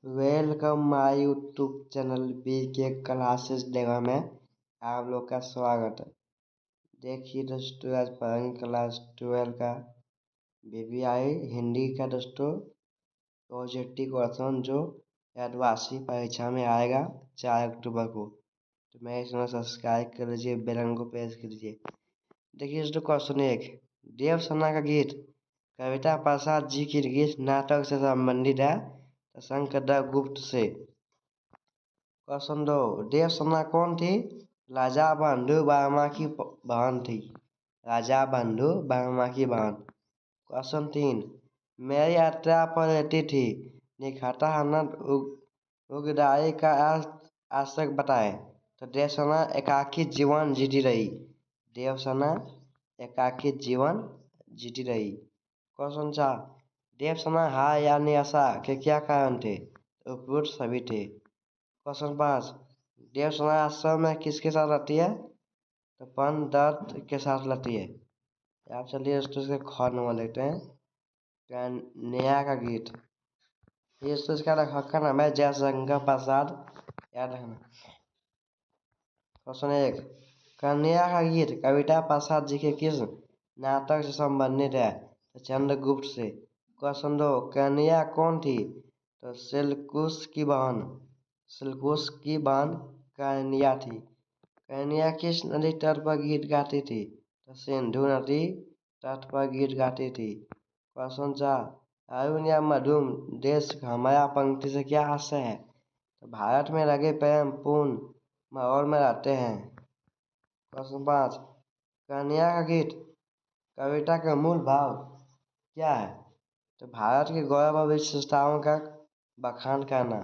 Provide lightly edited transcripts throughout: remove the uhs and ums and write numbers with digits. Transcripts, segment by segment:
Welcome my YouTube channel BK classes डेगा में आप लोग का स्वागत है। देखिए दोस्तों, आज पढ़ेंगे क्लास 12 का BBI हिंदी का दोस्तों पॉजिटिव क्वेश्चन जो अर्धवार्षिक परीक्षा में आएगा 4 अक्टूबर को। तो मैं इसमें सब्सक्राइब कर लीजिए, बेल आइकन को प्रेस कीजिए। देखिए दोस्तों, क्वेश्चन 1, देवसेना का गीत कविता प्रसाद जी की गीत नाटक से संबंधित है शंकर गुप्त से। क्वेश्चन 2, देवसेना कौन थी? राजा बंधु वर्मा की बहन थी। राजा बंधु वर्मा की बहन। क्वेश्चन 3, मेरी यात्रा पर रहती थी निखता आनंद उगदाई का आशक बताए। तो देवसेना एकाकी जीवन जीती रही। देवसेना एकाकी जीवन जीती रही। क्वेश्चन 4, देवसेना हार या निराशा के क्या कारण थे? उपरोक्त सभी थे। क्वेश्चन 5, देवसेना आश्रम में किसके साथ रहती है? तो पंत दत्त के साथ रहती है। आप चलिए दोस्तों इसके ख नंबर लेते हैं, कन्या का गीत। ये दोस्तों इसका लेखक नाम है जयशंकर प्रसाद, याद रखना। क्वेश्चन 1, कन्या का गीत कविता प्रसाद जी के किस नाटक से संबंधित है? तो चंद्रगुप्त से। क्वेश्चन 2, कन्या कौन थी? तो सेल्यूकस की बहन। सेल्यूकस की बहन कन्या थी। कन्या किस नदी तट पर गीत गाती थी? तो सिंधु नदी तट पर गीत गाती थी। क्वेश्चन 4, अरुण या मधुम देश हमारा पंक्ति से क्या आशय है? तो भारत में लगे प्रेम पूर्ण माहौल में रहते हैं। क्वेश्चन 5, कन्या का गीत कविता का मूल भाव क्या है? तो भारत के गौरव और विशेषताओं का बखान करना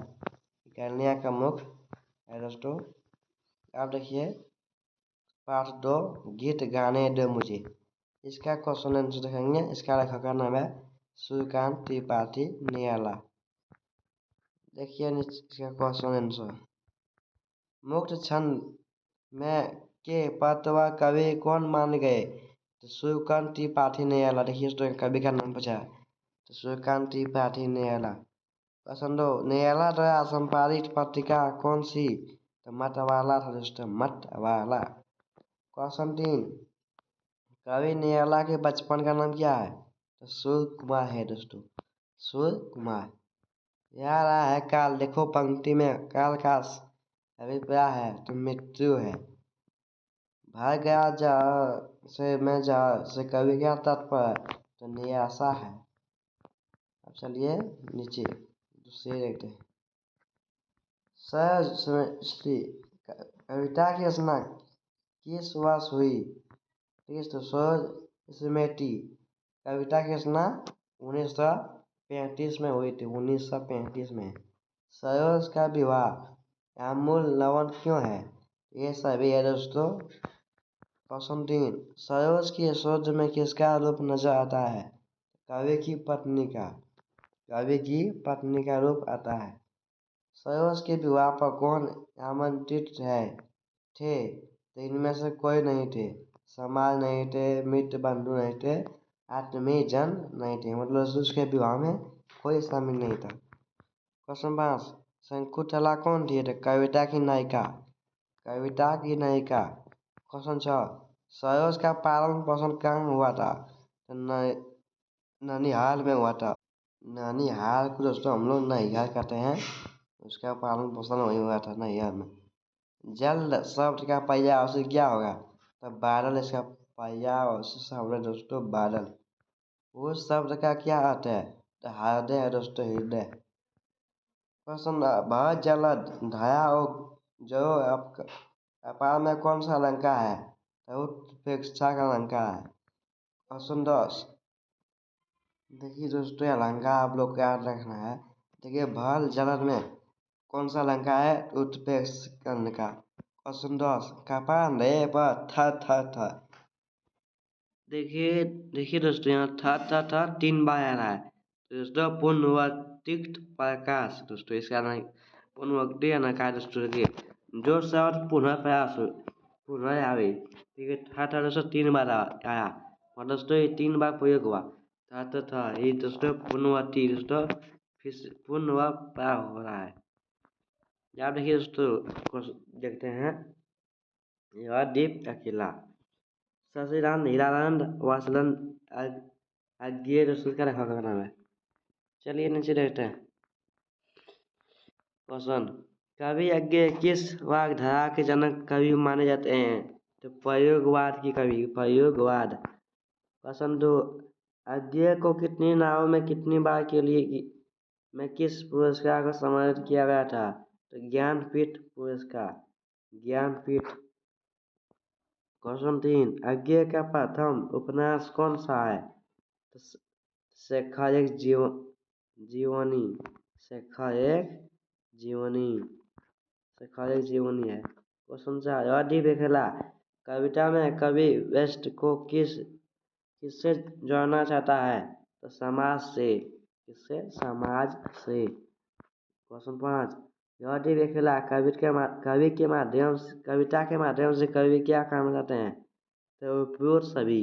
कन्या का मुख्य है दोस्तों। आप देखिए पार्ट 2, गीत गाने दो मुझे। इसका क्वेश्चन आंसर देखेंगे। इसका लेखक का नाम है सूर्यकांत त्रिपाठी निराला। देखिए इसका क्वेश्चन आंसर, मुक्त छंद में के पतवा कवि कौन मान गए? तो सूर्यकांत त्रिपाठी निराला। देखिए तो कवि का नाम पूछा है, तो सूर्यकांत त्रिपाठी निराला। क्वेश्चन 2, निराला द्वारा संपादित पत्रिका कौन सी? तो मतवाला था दोस्तों, मतवाला। क्वेश्चन 3, कवि निराला के बचपन का नाम क्या है? तो सूर्य कुमार है दोस्तों, सूर्य कुमार। यह रहा है काल। देखो पंक्ति में काल का अभिप्राय है तो मृत्यु है। भाग गया जा से मैं जा से कवि क्या तात्पर्य? तो निराशा है। अब चलिए नीचे दूसरे देखते हैं। सहज श्री कविता की रचना किस वर्ष हुई? तो सहज स्मृति कविता की रचना 1935 में हुई थी, 1935 में। सरोज का विवाह अमूल लवन क्यों है? ये सभी है दोस्तों। क्वेश्चन 3, सरोज की यशोध में किसका रूप नजर आता है? कवि की पत्नी का। कवि की पत्नी का रूप आता है। सरोज के विवाह पर कौन आमंत्रित थे? तो इनमें से कोई नहीं थे। समाज नहीं थे, मित्र बंधु नहीं थे, आत्मीय जन नहीं थे। मतलब उसके विवाह में कोई शामिल नहीं था। क्वेश्चन 5, शकुंतला कौन थी? तो कविता की नायिका। कविता की नायिका। क्वेश्चन 6, सरोज का पालन पोषण कहाँ हुआ था? तो ननिहाल में हुआ था। ननिहाल को दोस्तों हम लोग नैहर कहते हैं, उसका पालन पोषण वही हुआ था नैहर में। जल शब्द का पर्याय से क्या होगा? तो बादल इसका पर्याय शब्द है दोस्तों, बादल। उस शब्द का क्या अर्थ है? तो हृदय है दोस्तों, हृदय। क्वेश्चन, बहुत जलद धाया और जो अपार में कौन सा अलंकार है? तो उत्प्रेक्षा का अलंकार है। क्वेश्चन 10, देखिए दोस्तों अलंकार आप लोग को याद रखना है। देखिए भल जलद में कौन सा अलंकार है? उत्प्रेक्षा का अलंकार। क्वेश्चन 10, कपान रे पर थ। देखिए दोस्तों यहाँ थ 3 बार आ रहा है। तो दोस्तों पुनर्वतिक प्रकाश दोस्तों, इसका पुनर्वक्ति अनकार दोस्तों। देखिए जो शब्द पुनः प्रयास पुनः आवे, ठीक है। था दोस्तों 3 बार आया, और दोस्तों ये 3 बार प्रयोग हुआ। था ये दोस्तों पुनर्वती दोस्तों फिर से पुनर्वापा हो रहा है। आप देखिए दोस्तों, देखते हैं। यह दीप अकेला शशिराम हीरानंद वासलन अज्ञे दोस्तों का लेखक का नाम है। चलिए नीचे देखते हैं क्वेश्चन। कवि अज्ञे किस वाग्धारा के जनक कवि माने जाते हैं? तो प्रयोगवाद की कवि, प्रयोगवाद। क्वेश्चन 2, अज्ञे को कितनी नावों में कितनी बार के लिए में किस पुरस्कार को सम्मानित किया गया था? तो ज्ञानपीठ पुरस्कार, ज्ञानपीठ। क्वेश्चन 3, अज्ञे का प्रथम उपन्यास कौन सा है? तो शेखर एक जीवनी, शेखर एक जीवनी, शेखर एक जीवनी है। क्वेश्चन 4, अदीप अकेला कविता में कवि वेस्ट को किससे जोड़ना चाहता है? तो समाज से, किससे? समाज से। क्वेश्चन 5, अदीप अकेला कविता के माध्यम से कवि क्या करना चाहते हैं? तो उपरोक्त सभी।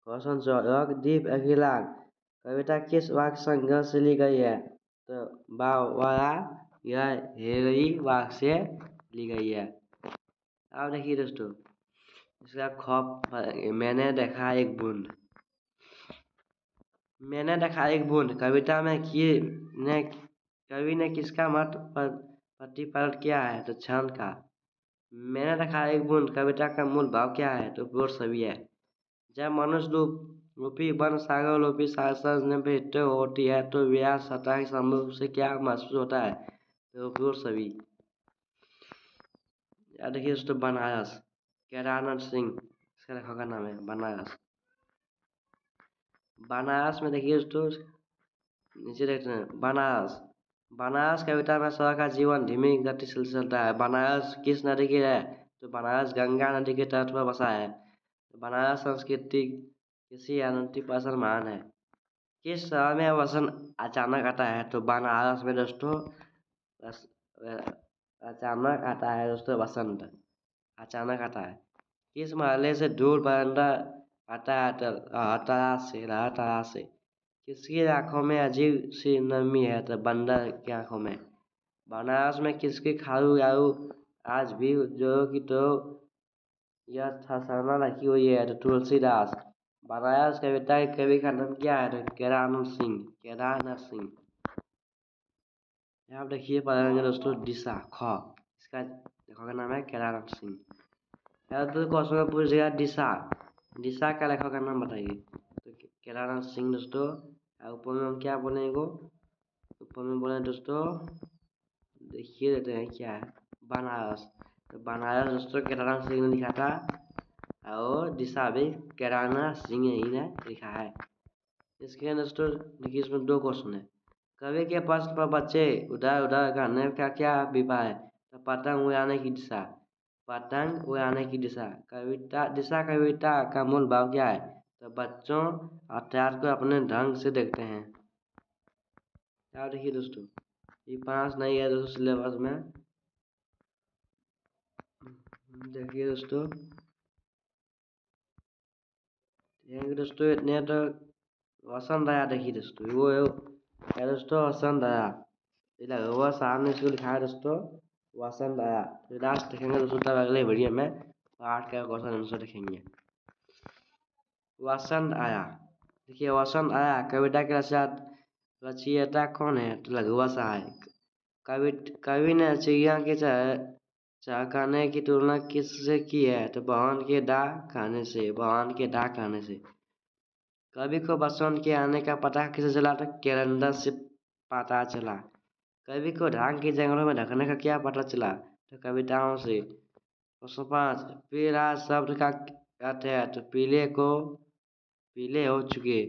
क्वेश्चन 6, दीप अकेला कविता किस वाक्य संग्रह से ली गई है? तो बावरा या हेरई वाक्य से ली गई है। अब देखिए दोस्तों, इसका खौफ, मैंने देखा एक बूंद। मैंने देखा एक बूंद कविता में कवि ने किसका मत प्रतिपादन किया है? तो छंद का। मैंने देखा एक बूंद कविता का मूल भाव क्या है? तो उपरोक्त सभी है। जब मनुष्य रूपी वन सागर रूपी सागर में भेंट होती है तो व्यास सतह संभव से क्या महसूस होता है? तो उपरोक्त सभी। याद देखिए दोस्तों, बनारस, केदारनाथ सिंह इसका लेखक का नाम है। बनारस, बनारस में देखिए दोस्तों, नीचे देखते हैं। बनारस, बनारस कविता में सौ का जीवन धीमी गति से चलता है। बनारस किस नदी की है? तो बनारस गंगा नदी के तट पर बसा है। बनारस संस्कृति किसी अनंती पर्सन महान है। किस शहर में वसंत अचानक आता है? तो बनारस में दोस्तों अचानक आता है दोस्तों, वसंत अचानक आता है। किस महल्ले से दूर बरंदा आता है? तो राहतरा से। किसकी आंखों में अजीब सी नमी है? तो बंदर की आंखों में। बनारस में किसकी खारू यारू आज भी जो की तो यह थसाना रखी हुई है? तो तुलसीदास। बनारस कविता के कवि का नाम क्या है? तो केदारनाथ सिंह, केदारनाथ सिंह। यहाँ देखिए पढ़ेंगे दोस्तों, दिशा ख, इसका लेखक का नाम है केदारनाथ सिंह। यार तो क्वेश्चन में पूछ दिया दिशा, दिशा का लेखक का नाम बताइए। तो केदारनाथ सिंह दोस्तों। ऊपर में हम क्या बोलेंगे? ऊपर में बोले दोस्तों, देखिए देते हैं क्या है, बनारस। तो बनारस दोस्तों केदारनाथ सिंह ने लिखा था, और दिशा भी केदारनाथ सिंह ही ने लिखा है। इसके दोस्तों देखिए, इसमें 2 क्वेश्चन है। कवि के प्रश्न पर बच्चे उधर उधर करने का क्या अभिप्राय है? तो पतंग उड़ाने की दिशा, पतंग उड़ाने की दिशा। कविता का मूल भाव क्या है? तो बच्चों अर्थात को अपने ढंग से देखते हैं। क्या देखिए दोस्तों, ये 5 नहीं है दोस्तों सिलेबस में। देखिए दोस्तों, इतने तो वसंत आया। देखिए दोस्तों, वो है दोस्तों वसंत आया, वो सामने इसको लिखा है दोस्तों, वसंत आया। तो लास्ट देखेंगे दोस्तों, तब अगले वीडियो में पार्ट का क्वेश्चन आंसर देखेंगे। वसंत आया, देखिए वसंत आया कविता के रचयिता कौन है? तो लघुवा सहाय। कवि ने चिड़िया के चहकने की तुलना किससे की है? तो बहन के डाक खाने से, बहन के डाक खाने से। कवि को बसंत के आने का पता किसे चला? तो कैलेंडर से पता चला। कवि को धान के जंगलों में ढकने का क्या पता चला? तो कविताओं से। 5, पीला शब्द का अर्थ है? तो पीले हो चुके।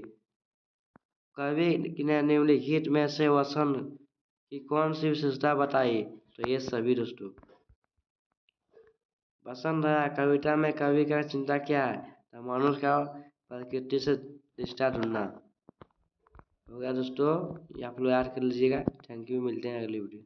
कवि ने निम्नलिखित में से वसंत की कौन सी विशेषता बताई? तो ये सभी दोस्तों। वसंत आया कविता में कवि का चिंता क्या है? तो मनुष्य का प्रकृति से रिश्ता ढूंढना। हो गया दोस्तों, ये आप लोग याद कर लीजिएगा। थैंक यू, मिलते हैं अगली वीडियो।